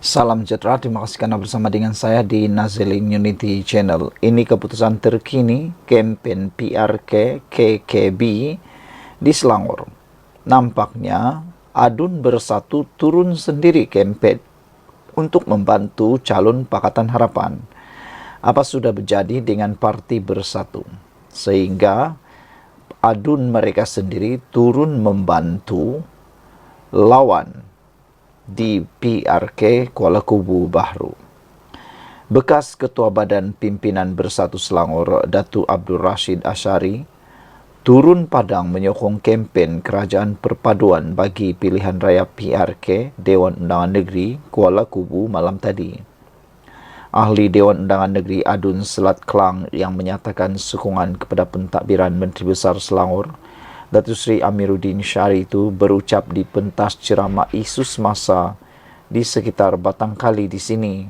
Salam sejahtera, terima kasih karena bersama dengan saya di Nazilin Unity Channel. Ini keputusan terkini kempen PRK KKB di Selangor. Nampaknya Adun Bersatu turun sendiri kempen untuk membantu calon Pakatan Harapan. Apa sudah terjadi dengan Parti Bersatu? Sehingga Adun mereka sendiri turun membantu lawan di PRK Kuala Kubu Bahru. Bekas Ketua Badan Pimpinan Bersatu Selangor, Datuk Abdul Rashid Ashari, turun padang menyokong kempen Kerajaan Perpaduan bagi pilihan raya PRK Dewan Undangan Negeri Kuala Kubu malam tadi. Ahli Dewan Undangan Negeri Adun Selat Kelang yang menyatakan sokongan kepada pentadbiran Menteri Besar Selangor, Datuk Seri Amiruddin Syari itu berucap di pentas ceramah isu semasa di sekitar Batangkali di sini.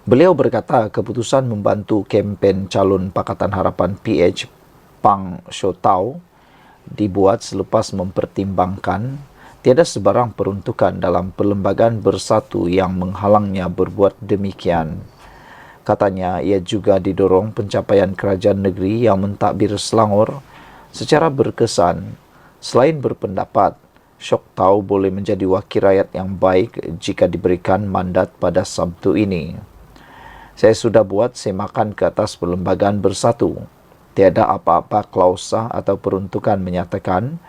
Beliau berkata keputusan membantu kempen calon Pakatan Harapan PH Pang Shotau dibuat selepas mempertimbangkan tiada sebarang peruntukan dalam perlembagaan bersatu yang menghalangnya berbuat demikian. Katanya ia juga didorong pencapaian kerajaan negeri yang mentadbir Selangor secara berkesan. Selain berpendapat, Shotau boleh menjadi wakil rakyat yang baik jika diberikan mandat pada Sabtu ini. Saya sudah buat semakan ke atas perlembagaan bersatu. Tiada apa-apa klausa atau peruntukan menyatakan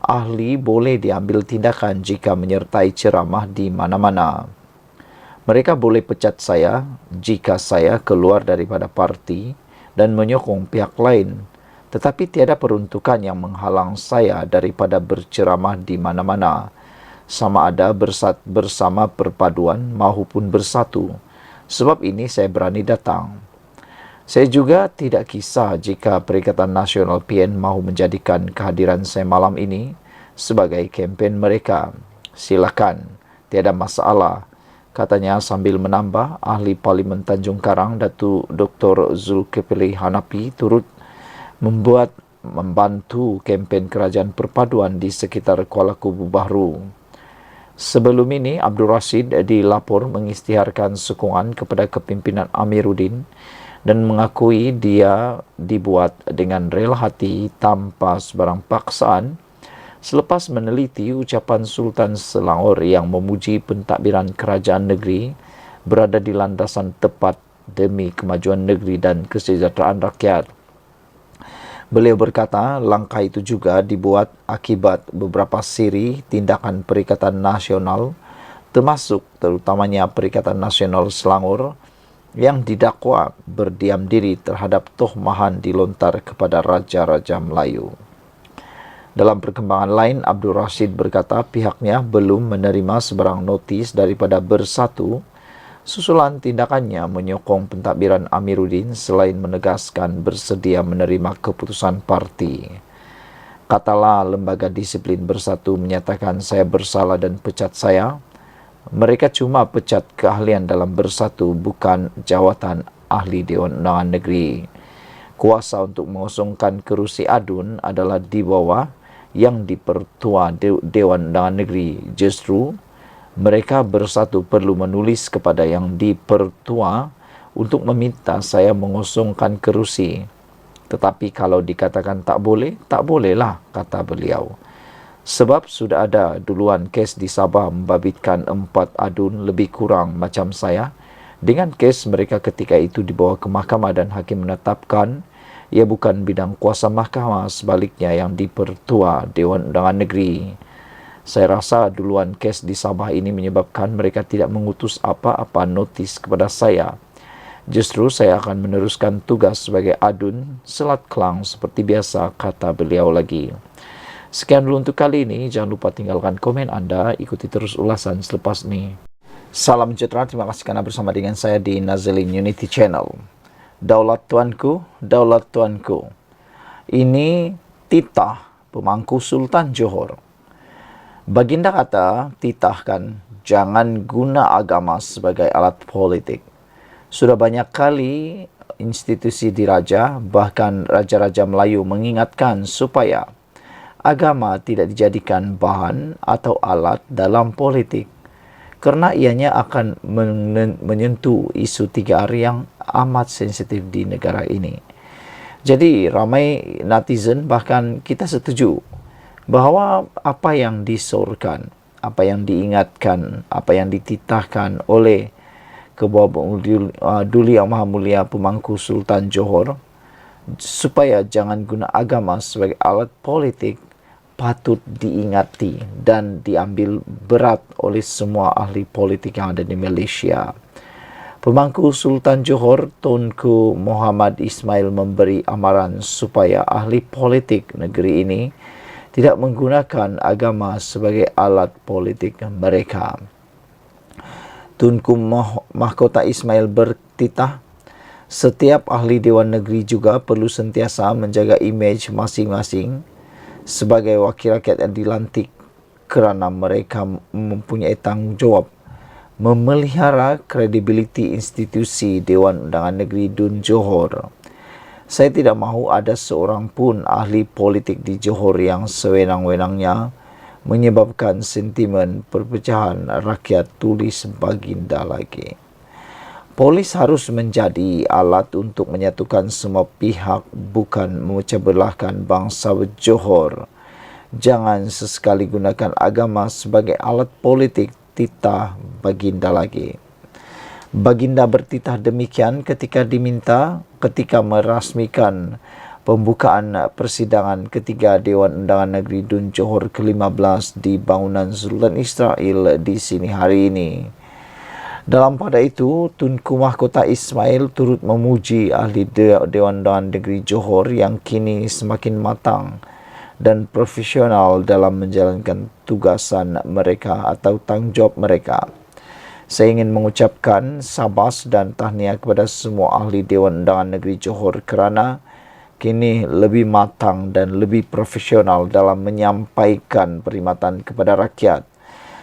ahli boleh diambil tindakan jika menyertai ceramah di mana-mana. Mereka boleh pecat saya jika saya keluar daripada parti dan menyokong pihak lain. Tetapi tiada peruntukan yang menghalang saya daripada berceramah di mana-mana, sama ada bersama perpaduan maupun bersatu. Sebab ini saya berani datang. Saya juga tidak kisah jika Perikatan Nasional PN mahu menjadikan kehadiran saya malam ini sebagai kempen mereka. Silakan, tiada masalah, katanya sambil menambah. Ahli Parlimen Tanjung Karang, Datuk Dr. Zulkifli Hanapi turut membantu kempen Kerajaan Perpaduan di sekitar Kuala Kubu Bahru. Sebelum ini, Abdul Rashid dilapor mengisytiharkan sokongan kepada kepimpinan Amiruddin dan mengakui dia dibuat dengan rela hati tanpa sebarang paksaan selepas meneliti ucapan Sultan Selangor yang memuji pentadbiran kerajaan negeri berada di landasan tepat demi kemajuan negeri dan kesejahteraan rakyat. Beliau berkata langkah itu juga dibuat akibat beberapa siri tindakan Perikatan Nasional, termasuk terutamanya Perikatan Nasional Selangor yang didakwa berdiam diri terhadap tohmahan dilontar kepada Raja-Raja Melayu. Dalam perkembangan lain, Abdul Rashid berkata pihaknya belum menerima sebarang notis daripada Bersatu susulan tindakannya menyokong pentadbiran Amiruddin selain menegaskan bersedia menerima keputusan parti. Katalah Lembaga Disiplin Bersatu menyatakan saya bersalah dan pecat saya. Mereka cuma pecat keahlian dalam Bersatu, bukan jawatan ahli Dewan Undangan Negeri. Kuasa untuk mengosongkan kerusi Adun adalah di bawah yang dipertua Dewan Undangan Negeri. Justru mereka Bersatu perlu menulis kepada yang dipertua untuk meminta saya mengosongkan kerusi. Tetapi kalau dikatakan tak boleh, tak bolehlah, kata beliau. Sebab sudah ada duluan kes di Sabah membabitkan 4 adun lebih kurang macam saya. Dengan kes mereka ketika itu dibawa ke mahkamah dan hakim menetapkan ia bukan bidang kuasa mahkamah, sebaliknya yang dipertua Dewan Undangan Negeri. Saya rasa duluan kes di Sabah ini menyebabkan mereka tidak mengutus apa-apa notis kepada saya. Justru saya akan meneruskan tugas sebagai Adun Selat Kelang seperti biasa, kata beliau lagi. Sekian dulu untuk kali ini. Jangan lupa tinggalkan komen anda. Ikuti terus ulasan selepas ini. Salam sejahtera. Terima kasih karena bersama dengan saya di Nazilin Unity Channel. Daulat tuanku, daulat tuanku. Ini titah pemangku Sultan Johor. Baginda kata, titahkan, jangan guna agama sebagai alat politik. Sudah banyak kali institusi diraja, bahkan Raja-Raja Melayu mengingatkan supaya agama tidak dijadikan bahan atau alat dalam politik. karena ianya akan menyentuh isu 3R yang amat sensitif di negara ini. Jadi ramai netizen, bahkan kita setuju bahwa apa yang disorkan, apa yang diingatkan, apa yang dititahkan oleh Ketua Duli Yang Maha Mulia Pemangku Sultan Johor supaya jangan guna agama sebagai alat politik patut diingati dan diambil berat oleh semua ahli politik yang ada di Malaysia. Pemangku Sultan Johor Tunku Muhammad Ismail memberi amaran supaya ahli politik negeri ini tidak menggunakan agama sebagai alat politik mereka. Tunku Mahkota Ismail bertitah, setiap ahli Dewan Negeri juga perlu sentiasa menjaga imej masing-masing sebagai wakil rakyat yang dilantik kerana mereka mempunyai tanggungjawab memelihara kredibiliti institusi Dewan Undangan Negeri Dun Johor. Saya tidak mahu ada seorang pun ahli politik di Johor yang sewenang-wenangnya menyebabkan sentimen perpecahan rakyat, tulis baginda lagi. Polis harus menjadi alat untuk menyatukan semua pihak, bukan memecah belahkan bangsa Johor. Jangan sesekali gunakan agama sebagai alat politik, titah baginda lagi. Baginda bertitah demikian ketika merasmikan pembukaan persidangan ketiga Dewan Undangan Negeri Dun Johor ke-15 di bangunan Sultan Israel di sini hari ini. Dalam pada itu, Tunku Mahkota Ismail turut memuji ahli Dewan Undangan Negeri Johor yang kini semakin matang dan profesional dalam menjalankan tugasan mereka atau tanggungjawab mereka. Saya ingin mengucapkan sabas dan tahniah kepada semua ahli Dewan Undangan Negeri Johor kerana kini lebih matang dan lebih profesional dalam menyampaikan perkhidmatan kepada rakyat.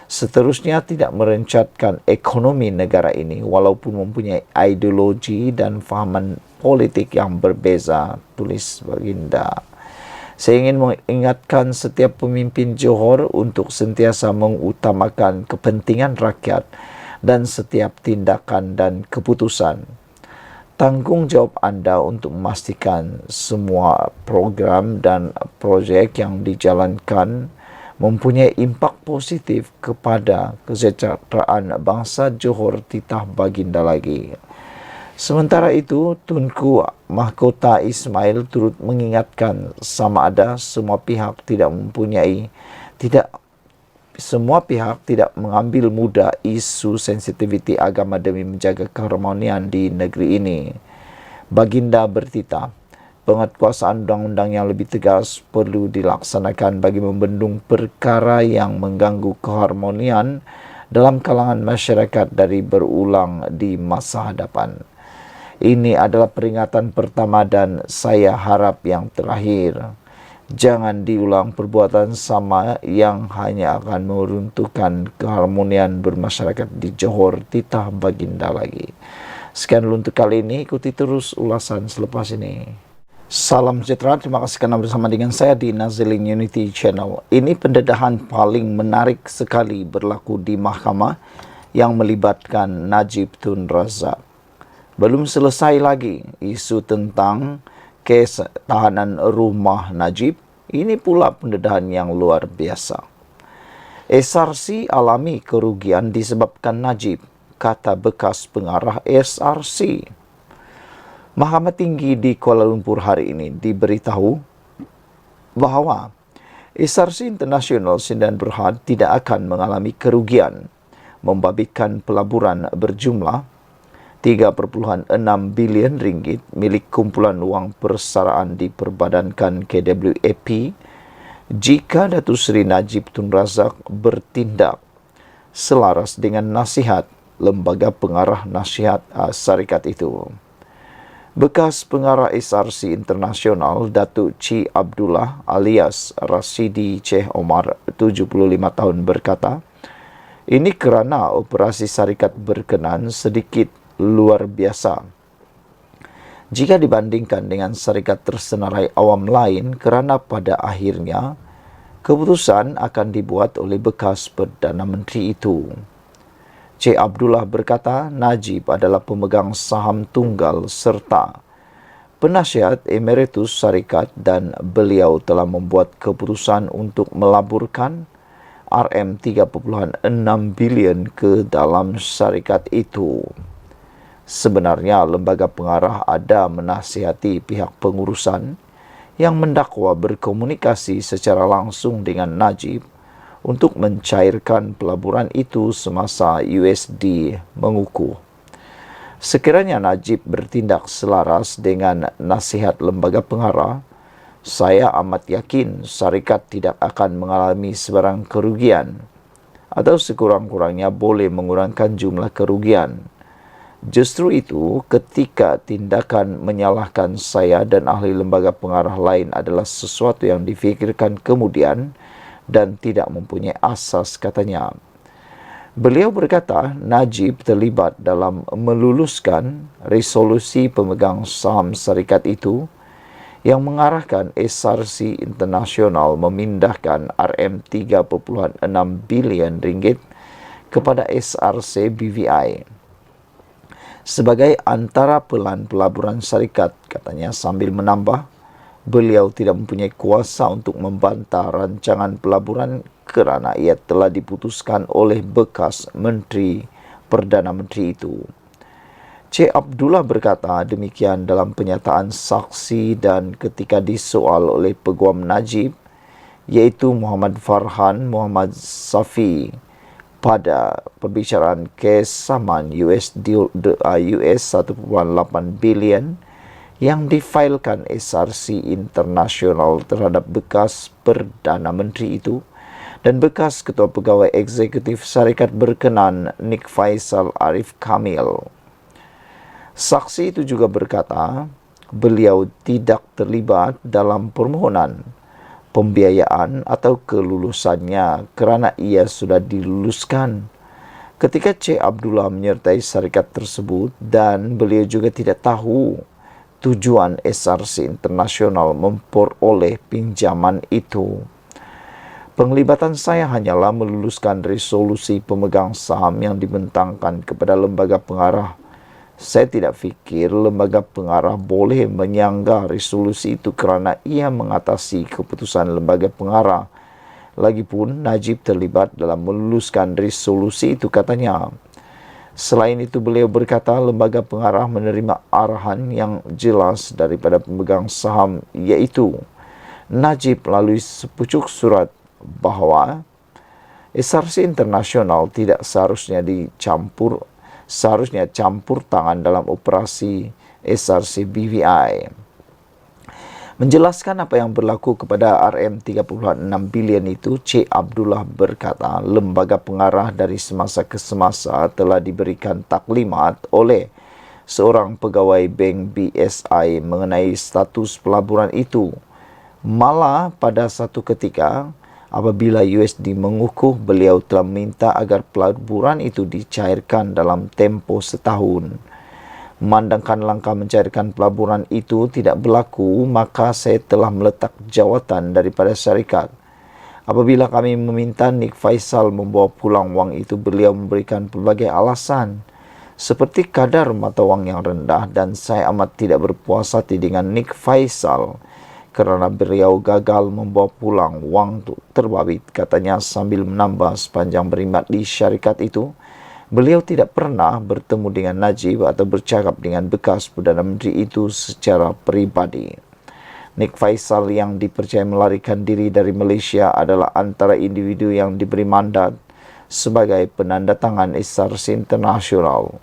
Seterusnya, tidak merencatkan ekonomi negara ini walaupun mempunyai ideologi dan fahaman politik yang berbeza, tulis baginda. Saya ingin mengingatkan setiap pemimpin Johor untuk sentiasa mengutamakan kepentingan rakyat dan setiap tindakan dan keputusan. Tanggungjawab anda untuk memastikan semua program dan projek yang dijalankan mempunyai impak positif kepada kesejahteraan bangsa Johor, titah baginda lagi. Sementara itu, Tunku Mahkota Ismail turut mengingatkan sama ada semua pihak tidak mengambil mudah isu sensitiviti agama demi menjaga keharmonian di negeri ini. Baginda bertitah, penguatkuasaan undang-undang yang lebih tegas perlu dilaksanakan bagi membendung perkara yang mengganggu keharmonian dalam kalangan masyarakat dari berulang di masa hadapan. Ini adalah peringatan pertama dan saya harap yang terakhir. Jangan diulang perbuatan sama yang hanya akan meruntuhkan keharmonian bermasyarakat di Johor, titah baginda lagi. Sekian dulu untuk kali ini, ikuti terus ulasan selepas ini. Salam sejahtera, terima kasih kerana bersama dengan saya di Nazilin Unity Channel. Ini pendedahan paling menarik sekali berlaku di mahkamah yang melibatkan Najib Tun Razak. Belum selesai lagi isu tentang kes tahanan rumah Najib. Ini pula pendedahan yang luar biasa. SRC alami kerugian disebabkan Najib, kata bekas pengarah SRC. Mahkamah Tinggi di Kuala Lumpur hari ini diberitahu bahawa SRC International Sdn Bhd tidak akan mengalami kerugian membabitkan pelaburan berjumlah 3.6 bilion ringgit milik kumpulan wang persaraan diperbadankan KWAP jika Datuk Seri Najib Tun Razak bertindak selaras dengan nasihat Lembaga Pengarah Nasihat Syarikat itu. Bekas pengarah SRC Internasional Datuk Chi Abdullah alias Rasidi Ceh Omar 75 tahun berkata, ini kerana operasi syarikat berkenan sedikit luar biasa jika dibandingkan dengan syarikat tersenarai awam lain kerana pada akhirnya keputusan akan dibuat oleh bekas Perdana Menteri itu. C. Abdullah berkata Najib adalah pemegang saham tunggal serta penasihat emeritus syarikat dan beliau telah membuat keputusan untuk melaburkan RM3.6 bilion ke dalam syarikat itu. Sebenarnya lembaga pengarah ada menasihati pihak pengurusan yang mendakwa berkomunikasi secara langsung dengan Najib untuk mencairkan pelaburan itu semasa USD mengukuh. Sekiranya Najib bertindak selaras dengan nasihat lembaga pengarah, saya amat yakin syarikat tidak akan mengalami sebarang kerugian atau sekurang-kurangnya boleh mengurangkan jumlah kerugian. Justru itu, ketika tindakan menyalahkan saya dan ahli lembaga pengarah lain adalah sesuatu yang difikirkan kemudian dan tidak mempunyai asas, katanya. Beliau berkata Najib terlibat dalam meluluskan resolusi pemegang saham syarikat itu yang mengarahkan SRC International memindahkan RM3.6 bilion ringgit kepada SRC BVI sebagai antara pelan pelaburan syarikat, katanya sambil menambah, beliau tidak mempunyai kuasa untuk membantah rancangan pelaburan kerana ia telah diputuskan oleh bekas Menteri Perdana Menteri itu. C. Abdullah berkata demikian dalam penyataan saksi dan ketika disoal oleh peguam Najib, iaitu Muhammad Farhan Muhammad Safi, pada pembicaraan kes saman US 1.8 bilion yang difailkan SRC International terhadap bekas Perdana Menteri itu dan bekas Ketua Pegawai Eksekutif Syarikat berkenan Nik Faisal Arif Kamil. Saksi itu juga berkata beliau tidak terlibat dalam permohonan pembiayaan atau kelulusannya kerana ia sudah diluluskan ketika C. Abdullah menyertai syarikat tersebut dan beliau juga tidak tahu tujuan SRC International memperoleh pinjaman itu. Penglibatan saya hanyalah meluluskan resolusi pemegang saham yang dibentangkan kepada lembaga pengarah. Saya tidak fikir lembaga pengarah boleh menyangga resolusi itu kerana ia mengatasi keputusan lembaga pengarah. Lagipun Najib terlibat dalam meluluskan resolusi itu, katanya. Selain itu beliau berkata lembaga pengarah menerima arahan yang jelas daripada pemegang saham iaitu Najib melalui sepucuk surat bahawa SRC International tidak seharusnya campur tangan dalam operasi SRC BVI. Menjelaskan apa yang berlaku kepada RM3.6 bilion itu, C. Abdullah berkata lembaga pengarah dari semasa ke semasa telah diberikan taklimat oleh seorang pegawai bank BSI mengenai status pelaburan itu. Malah pada satu ketika, apabila USD mengukuh, beliau telah meminta agar pelaburan itu dicairkan dalam tempoh setahun. Memandangkan langkah mencairkan pelaburan itu tidak berlaku, maka saya telah meletak jawatan daripada syarikat. Apabila kami meminta Nik Faisal membawa pulang wang itu, beliau memberikan pelbagai alasan seperti kadar mata wang yang rendah dan saya amat tidak berpuas hati dengan Nik Faisal kerana beliau gagal membawa pulang wang terbabit, katanya sambil menambah sepanjang berkhidmat di syarikat itu. Beliau tidak pernah bertemu dengan Najib atau bercakap dengan bekas Perdana Menteri itu secara peribadi. Nik Faisal yang dipercayai melarikan diri dari Malaysia adalah antara individu yang diberi mandat sebagai penandatangan SRC International.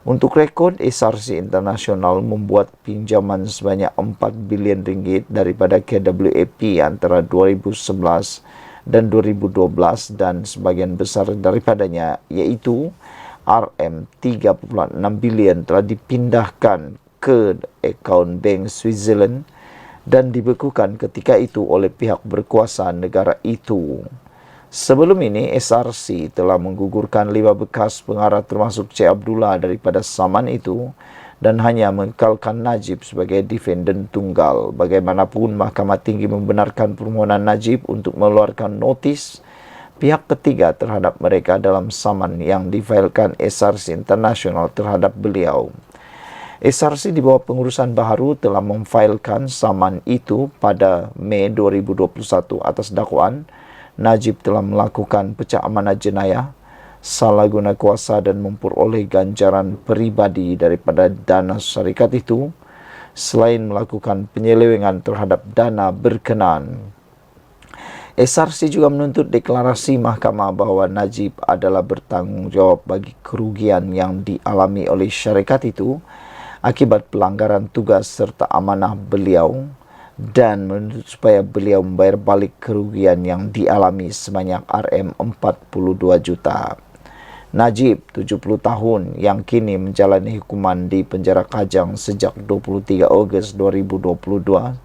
Untuk rekod, SRC International membuat pinjaman sebanyak 4 bilion ringgit daripada KWAP antara 2011 dan 2012 dan sebagian besar daripadanya iaitu RM3.6 bilion telah dipindahkan ke akaun Bank Switzerland dan dibekukan ketika itu oleh pihak berkuasa negara itu. Sebelum ini, SRC telah menggugurkan 5 bekas pengarah termasuk C. Abdullah daripada saman itu dan hanya mengekalkan Najib sebagai defendant tunggal. Bagaimanapun, Mahkamah Tinggi membenarkan permohonan Najib untuk mengeluarkan notis pihak ketiga terhadap mereka dalam saman yang difailkan SRC International terhadap beliau. SRC di bawah pengurusan baharu telah memfailkan saman itu pada Mei 2021 atas dakwaan Najib telah melakukan pecah amanah jenayah, salah guna kuasa dan memperoleh ganjaran peribadi daripada dana syarikat itu, selain melakukan penyelewengan terhadap dana berkenaan. SRC juga menuntut deklarasi mahkamah bahawa Najib adalah bertanggungjawab bagi kerugian yang dialami oleh syarikat itu akibat pelanggaran tugas serta amanah beliau, dan menuntut supaya beliau membayar balik kerugian yang dialami sebanyak Rm42 juta. Najib, 70 tahun, yang kini menjalani hukuman di penjara Kajang sejak 23 Ogos 2022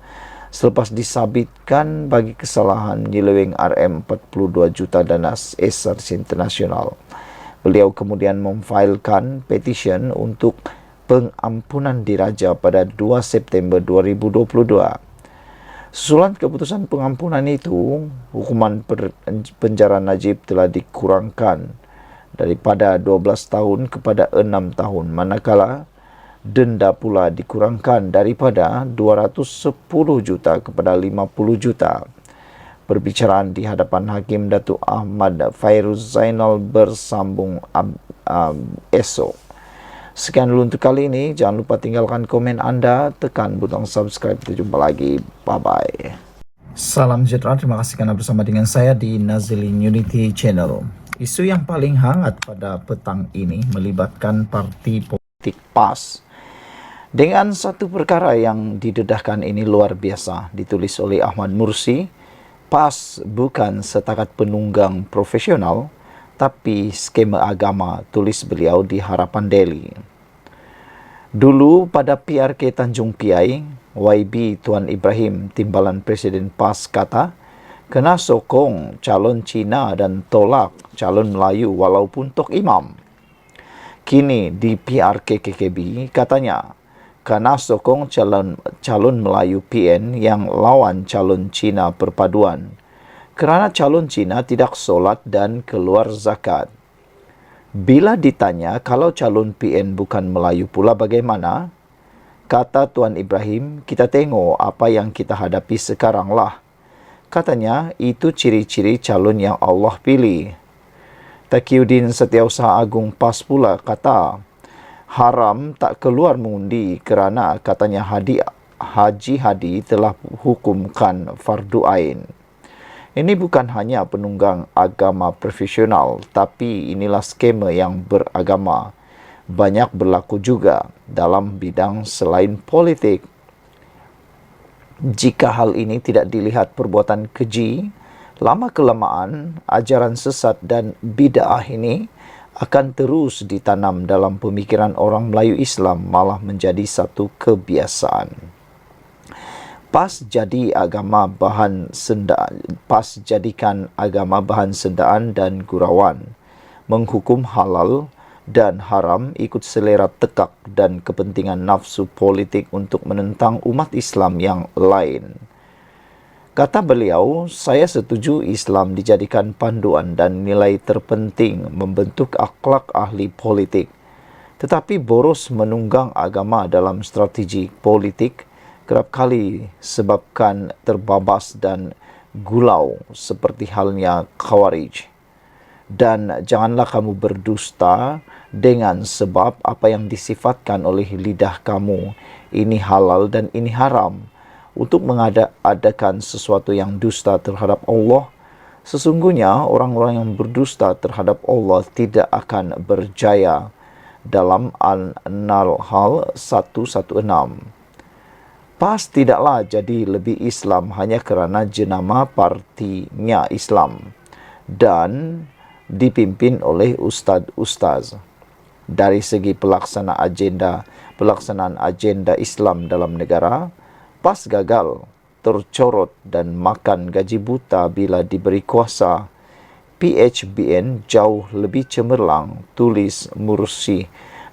selepas disabitkan bagi kesalahan menyeleweng Rm42 juta dana SRC International. Beliau kemudian memfailkan petisyen untuk pengampunan diraja pada 2 September 2022. Susulan keputusan pengampunan itu, hukuman penjara Najib telah dikurangkan daripada 12 tahun kepada 6 tahun, manakala denda pula dikurangkan daripada 210 juta kepada 50 juta. Perbicaraan di hadapan Hakim Datuk Ahmad Fairuz Zainal bersambung esok. Sekian dulu untuk kali ini. Jangan lupa tinggalkan komen anda, tekan butang subscribe. Kita jumpa lagi. Bye-bye. Salam sejahtera. Terima kasih kerana bersama dengan saya di Nazilin Unity Channel. Isu yang paling hangat pada petang ini melibatkan parti politik PAS. Dengan satu perkara yang didedahkan ini luar biasa, ditulis oleh Ahmad Mursi, PAS bukan setakat penunggang profesional, tapi skema agama, tulis beliau di Harapan Daily. Dulu pada PRK Tanjung Piai, YB Tuan Ibrahim, timbalan Presiden PAS kata, kena sokong calon Cina dan tolak calon Melayu walaupun tok imam. Kini di PRK KKB katanya, kena sokong calon Melayu PN yang lawan calon Cina perpaduan. Kerana calon Cina tidak solat dan keluar zakat. Bila ditanya kalau calon PN bukan Melayu pula bagaimana? Kata Tuan Ibrahim, kita tengok apa yang kita hadapi sekarang lah. Katanya, itu ciri-ciri calon yang Allah pilih. Taqiyuddin Setiausaha Agung PAS pula kata, haram tak keluar mengundi kerana katanya Haji Hadi telah hukumkan fardu ain. Ini bukan hanya penunggang agama profesional, tapi inilah skema yang beragama. Banyak berlaku juga dalam bidang selain politik. Jika hal ini tidak dilihat perbuatan keji, lama-kelamaan ajaran sesat dan bid'ah ini akan terus ditanam dalam pemikiran orang Melayu Islam, malah menjadi satu kebiasaan. PAS jadikan agama bahan sendaan dan gurauan, menghukum halal dan haram ikut selera tekak dan kepentingan nafsu politik untuk menentang umat Islam yang lain. Kata beliau, saya setuju Islam dijadikan panduan dan nilai terpenting membentuk akhlak ahli politik. Tetapi boros menunggang agama dalam strategi politik kerap kali sebabkan terbabas dan gulau seperti halnya Khawarij. Dan janganlah kamu berdusta dengan sebab apa yang disifatkan oleh lidah kamu, ini halal dan ini haram, untuk mengadakan sesuatu yang dusta terhadap Allah. Sesungguhnya orang-orang yang berdusta terhadap Allah tidak akan berjaya. Dalam An-Nahl 116. PAS tidaklah jadi lebih Islam hanya kerana jenama partinya Islam dan dipimpin oleh ustaz-ustaz. Dari segi pelaksanaan agenda Islam dalam negara, PAS gagal, tercorot dan makan gaji buta bila diberi kuasa. PHBN jauh lebih cemerlang, tulis Mursi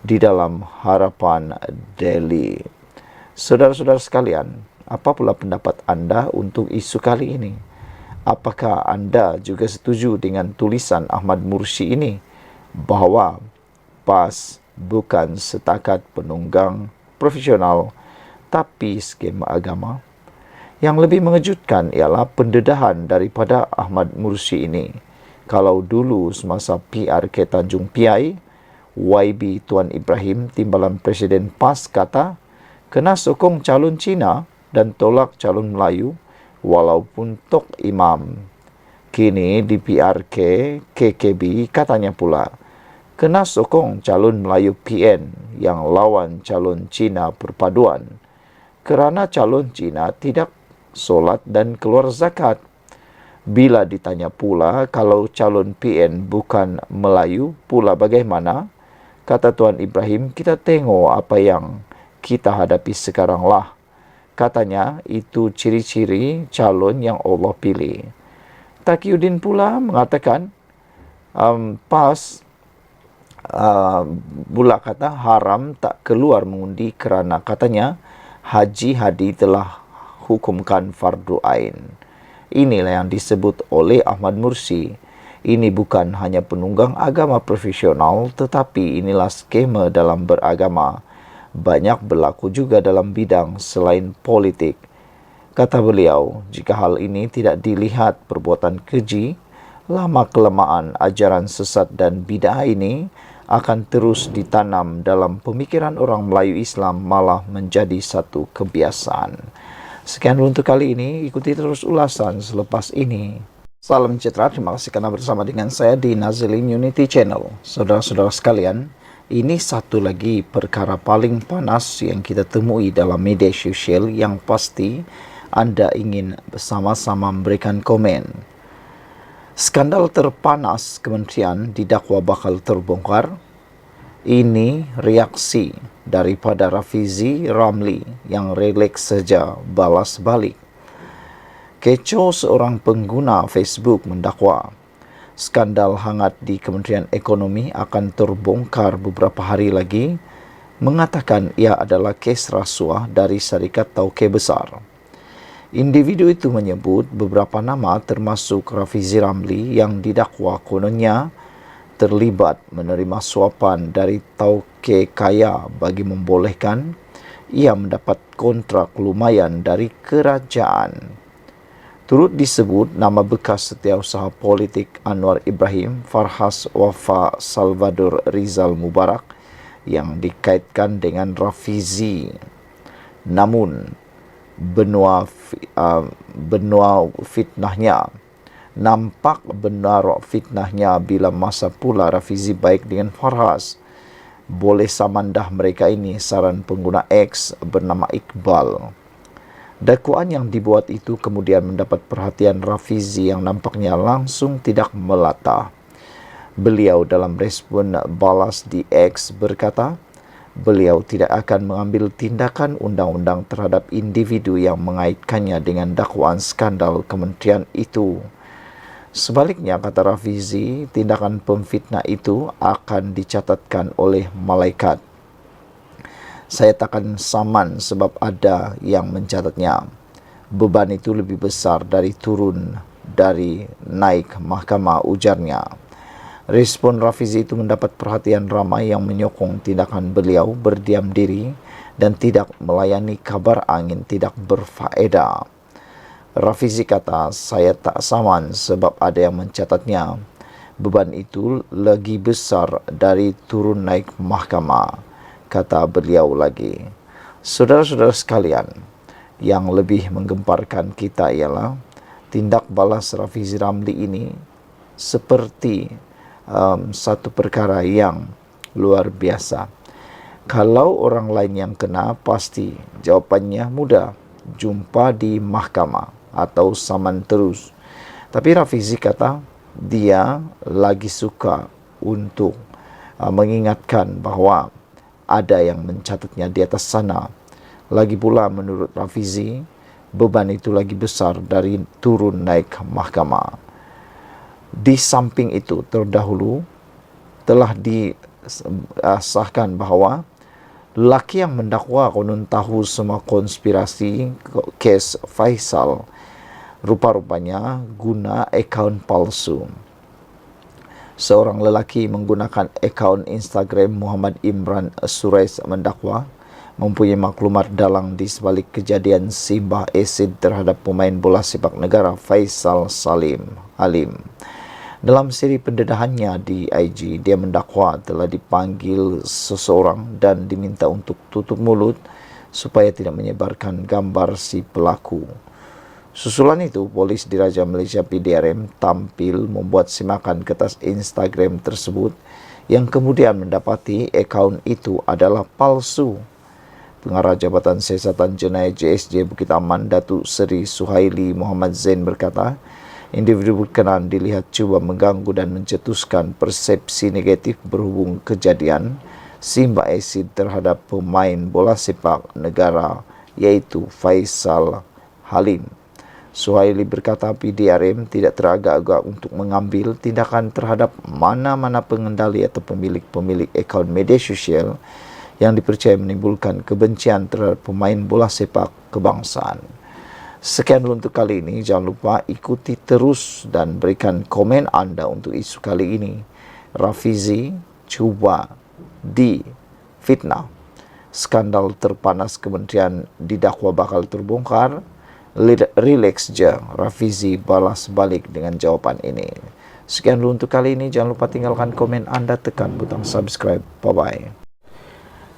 di dalam Harapan Daily. Saudara-saudara sekalian, apa pula pendapat anda untuk isu kali ini? Apakah anda juga setuju dengan tulisan Ahmad Mursi ini bahawa PAS bukan setakat penunggang profesional tapi skema agama? Yang lebih mengejutkan ialah pendedahan daripada Ahmad Mursi ini. Kalau dulu semasa PRK Tanjung Piai, YB Tuan Ibrahim, Timbalan Presiden PAS kata, kena sokong calon Cina dan tolak calon Melayu walaupun tok imam. Kini di PRK KKB katanya pula, kena sokong calon Melayu PN yang lawan calon Cina perpaduan kerana calon Cina tidak solat dan keluar zakat. Bila ditanya pula kalau calon PN bukan Melayu pula bagaimana? Kata Tuan Ibrahim, kita tengok apa yang kita hadapi sekarang lah. Katanya itu ciri-ciri calon yang Allah pilih. Taqiyuddin pula mengatakan PAS pula kata haram tak keluar mengundi kerana katanya Haji Hadi telah hukumkan fardu ain. Inilah yang disebut oleh Ahmad Mursi. Ini bukan hanya penunggang agama profesional, tetapi inilah skema dalam beragama. Banyak berlaku juga dalam bidang selain politik. Kata beliau, jika hal ini tidak dilihat perbuatan keji, lama-kelamaan ajaran sesat dan bid'ah ini akan terus ditanam dalam pemikiran orang Melayu Islam malah menjadi satu kebiasaan. Sekian untuk kali ini, ikuti terus ulasan selepas ini. Salam sejahtera, terima kasih kerana bersama dengan saya di Nazilin Unity Channel. Saudara-saudara sekalian, ini satu lagi perkara paling panas yang kita temui dalam media sosial yang pasti anda ingin bersama-sama memberikan komen. Skandal terpanas kementerian didakwa bakal terbongkar. Ini reaksi daripada Rafizi Ramli yang relax saja balas balik. Kecoh seorang pengguna Facebook mendakwa skandal hangat di Kementerian Ekonomi akan terbongkar beberapa hari lagi, mengatakan ia adalah kes rasuah dari syarikat tauke besar. Individu itu menyebut beberapa nama termasuk Rafizi Ramli yang didakwa kononnya terlibat menerima suapan dari tauke kaya bagi membolehkan ia mendapat kontrak lumayan dari kerajaan. Turut disebut nama bekas setiausaha politik Anwar Ibrahim, Farhas Wafa Salvador Rizal Mubarak yang dikaitkan dengan Rafizi. Namun, benua fitnahnya nampak benar fitnahnya bila masa pula Rafizi baik dengan Farhas. Boleh samandah mereka ini, saran pengguna X bernama Iqbal. Dakwaan yang dibuat itu kemudian mendapat perhatian Rafizi yang nampaknya langsung tidak melata. Beliau dalam respon balas di X berkata, beliau tidak akan mengambil tindakan undang-undang terhadap individu yang mengaitkannya dengan dakwaan skandal kementerian itu. Sebaliknya, kata Rafizi, tindakan pemfitnah itu akan dicatatkan oleh malaikat. Saya takkan saman sebab ada yang mencatatnya. Beban itu lebih besar dari turun dari naik mahkamah, ujarnya. Respon Rafizi itu mendapat perhatian ramai yang menyokong tindakan beliau berdiam diri dan tidak melayani kabar angin tidak berfaedah. Rafizi kata, saya tak saman sebab ada yang mencatatnya. Beban itu lagi besar dari turun naik mahkamah, kata beliau lagi. Saudara-saudara sekalian, yang lebih menggemparkan kita ialah tindak balas Rafizi Ramli ini seperti satu perkara yang luar biasa. Kalau orang lain yang kena, pasti jawapannya mudah, jumpa di mahkamah atau saman terus. Tapi Rafizi kata dia lagi suka untuk mengingatkan bahawa ada yang mencatatnya di atas sana. Lagi pula menurut Rafizi, beban itu lagi besar dari turun naik mahkamah. Di samping itu, terdahulu telah disahkan bahawa lelaki yang mendakwa konon tahu semua konspirasi kes Faisal Rupa-rupanya guna akaun palsu. Seorang lelaki menggunakan akaun Instagram Muhammad Imran Surais mendakwa mempunyai maklumat dalang di sebalik kejadian simbah asid terhadap pemain bola sepak negara Faisal Salim Halim. Dalam siri pendedahannya di IG, dia mendakwa telah dipanggil seseorang dan diminta untuk tutup mulut supaya tidak menyebarkan gambar si pelaku. Susulan itu, polis Diraja Malaysia PDRM tampil membuat simakan kertas Instagram tersebut yang kemudian mendapati akaun itu adalah palsu. Pengarah Jabatan Siasatan Jenayah JSJ Bukit Aman, Datuk Seri Suhaili Muhammad Zain berkata, individu berkenaan dilihat cuba mengganggu dan mencetuskan persepsi negatif berhubung kejadian simbah asid terhadap pemain bola sepak negara iaitu Faisal Halim. Suhaili berkata PDRM tidak teragak-agak untuk mengambil tindakan terhadap mana-mana pengendali atau pemilik-pemilik akaun media sosial yang dipercayai menimbulkan kebencian terhadap pemain bola sepak kebangsaan. Sekian dulu untuk kali ini. Jangan lupa ikuti terus dan berikan komen anda untuk isu kali ini. Rafizi cuba difitnah. Skandal terpanas kementerian didakwa bakal terbongkar. Relax je, Rafizi balas balik dengan jawapan ini. Sekian dulu untuk kali ini. Jangan lupa tinggalkan komen anda, tekan butang subscribe. Bye-bye.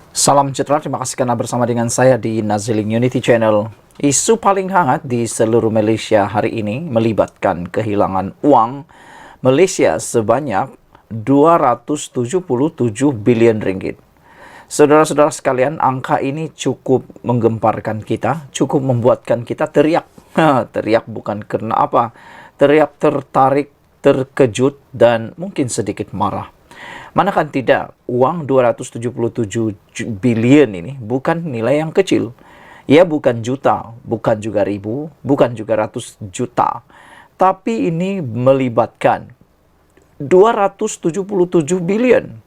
Salam sejahtera, terima kasih karena bersama dengan saya di Naziling Unity Channel. Isu paling hangat di seluruh Malaysia hari ini melibatkan kehilangan uang Malaysia sebanyak 277 bilion ringgit. Saudara-saudara sekalian, angka ini cukup menggemparkan kita, cukup membuatkan kita teriak. Teriak bukan karena apa, teriak tertarik, terkejut, dan mungkin sedikit marah. Manakah tidak, uang 277 bilion ini bukan nilai yang kecil. Ia bukan juta, bukan juga ribu, bukan juga ratus juta. Tapi ini melibatkan 277 bilion.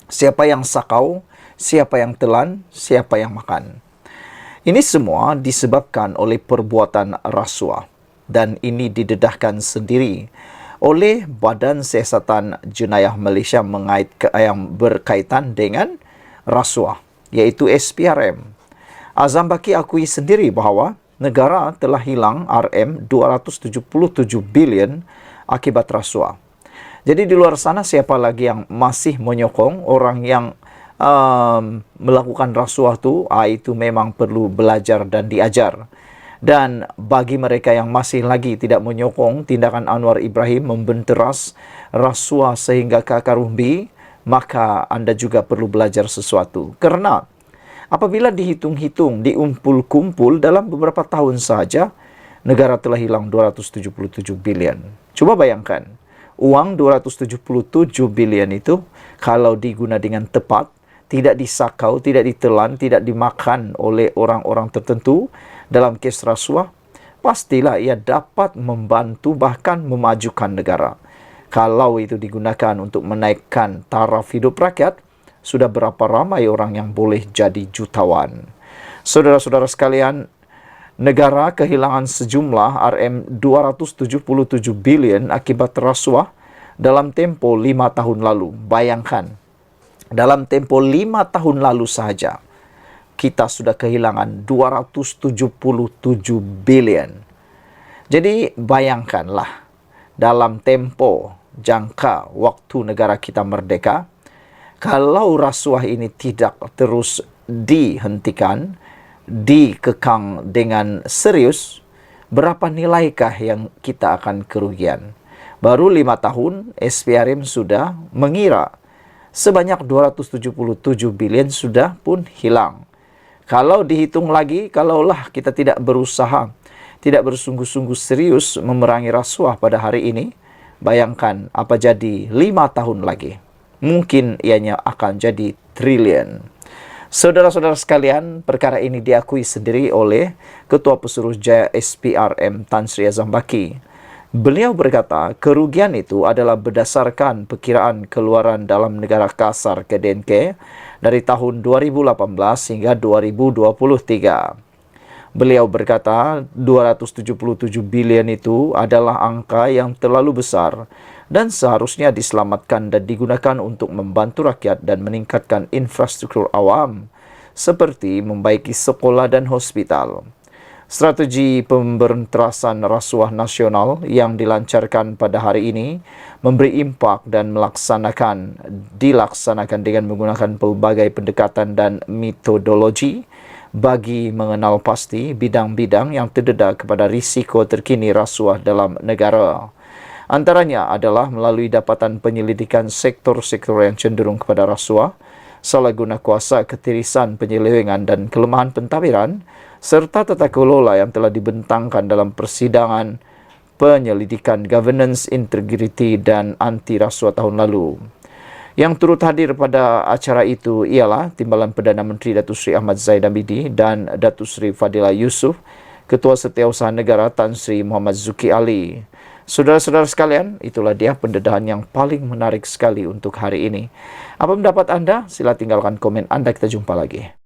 Siapa yang sakau, siapa yang telan, siapa yang makan. Ini semua disebabkan oleh perbuatan rasuah. Dan ini didedahkan sendiri oleh Badan Siasatan Jenayah Malaysia yang berkaitan dengan rasuah, iaitu SPRM. Azam Baki akui sendiri bahawa negara telah hilang RM277 bilion akibat rasuah. Jadi di luar sana siapa lagi yang masih menyokong orang yang melakukan rasuah itu memang perlu belajar dan diajar. Dan bagi mereka yang masih lagi tidak menyokong tindakan Anwar Ibrahim membenteras rasuah sehingga ke akar umbi, maka anda juga perlu belajar sesuatu. Karena apabila dihitung-hitung, diumpul-kumpul dalam beberapa tahun saja, negara telah hilang 277 bilion. Coba bayangkan, uang 277 bilion itu kalau diguna dengan tepat, tidak disakau, tidak ditelan, tidak dimakan oleh orang-orang tertentu dalam kes rasuah, pastilah ia dapat membantu bahkan memajukan negara. Kalau itu digunakan untuk menaikkan taraf hidup rakyat, sudah berapa ramai orang yang boleh jadi jutawan. Saudara-saudara sekalian, negara kehilangan sejumlah RM277 bilion akibat rasuah dalam tempo 5 tahun lalu. Bayangkan, dalam tempo 5 tahun lalu sahaja, kita sudah kehilangan 277 bilion. Jadi bayangkanlah, dalam tempo jangka waktu negara kita merdeka, kalau rasuah ini tidak terus dihentikan, dikekang dengan serius, berapa nilaikah yang kita akan kerugian? Baru 5 tahun, SPRM sudah mengira sebanyak 277 bilion sudah pun hilang. Kalau dihitung lagi, kalaulah kita tidak berusaha, tidak bersungguh-sungguh serius memerangi rasuah pada hari ini, bayangkan apa jadi 5 tahun lagi. Mungkin ianya akan jadi triliun. Saudara-saudara sekalian, perkara ini diakui sendiri oleh Ketua Pesuruhjaya SPRM Tan Sri Azam Baki. Beliau berkata, kerugian itu adalah berdasarkan perkiraan keluaran dalam negara kasar KDNK dari tahun 2018 hingga 2023. Beliau berkata 277 bilion itu adalah angka yang terlalu besar dan seharusnya diselamatkan dan digunakan untuk membantu rakyat dan meningkatkan infrastruktur awam seperti membaiki sekolah dan hospital. Strategi pemberantasan rasuah nasional yang dilancarkan pada hari ini memberi impak dan dilaksanakan dengan menggunakan pelbagai pendekatan dan metodologi bagi mengenal pasti bidang-bidang yang terdedah kepada risiko terkini rasuah dalam negara. Antaranya adalah melalui dapatan penyelidikan sektor-sektor yang cenderung kepada rasuah, salah guna kuasa, ketirisan, penyelewengan dan kelemahan pentadbiran, serta tata kelola yang telah dibentangkan dalam persidangan penyelidikan governance, integriti dan anti rasuah tahun lalu. Yang turut hadir pada acara itu ialah Timbalan Perdana Menteri Datuk Seri Ahmad Zahid Hamidi dan Datuk Seri Fadilah Yusof, Ketua Setiausaha Negara Tan Sri Muhammad Zuki Ali. Saudara-saudara sekalian, itulah dia pendedahan yang paling menarik sekali untuk hari ini. Apa pendapat anda? Sila tinggalkan komen anda, kita jumpa lagi.